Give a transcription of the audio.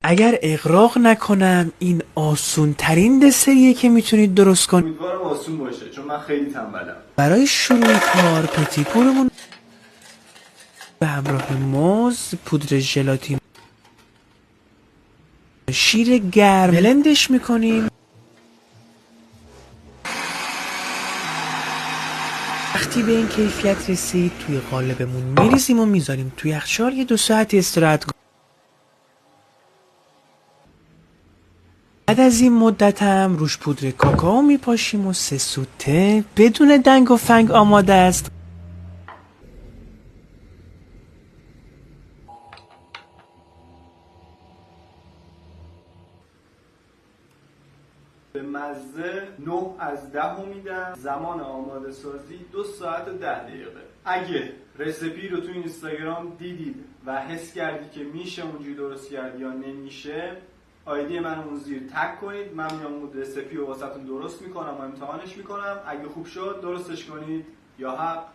اگر اغراق نکنم این آسون ترین دسریه که میتونید درست کنید. امیدوارم آسون باشه چون من خیلی تنبلم. برای شروع کار پتیپورمون به همراه موز، پودر ژلاتین، شیر گرم بلندش میکنیم. وقتی به این کیفیت رسید توی قالبمون میریزیم و میذاریم توی یخچال یه 2 ساعتی استراحت کنیم. بعد از این مدت هم روش پودر کاکائو میپاشیم و 3 سوته بدون دنگ و فنگ آماده است. به مزه 9 از 10 میدم. زمان آماده سازی 2 ساعت و 10 دقیقه. اگه رسیپی رو تو اینستاگرام دیدید و حس کردی که میشه اونجوری درست کرد یا نمیشه، آیدی من اون زیر تگ کنید. من میام اون رسیپی رو واسهتون درست میکنم و امتحانش میکنم. اگه خوب شد درستش کنید یا حق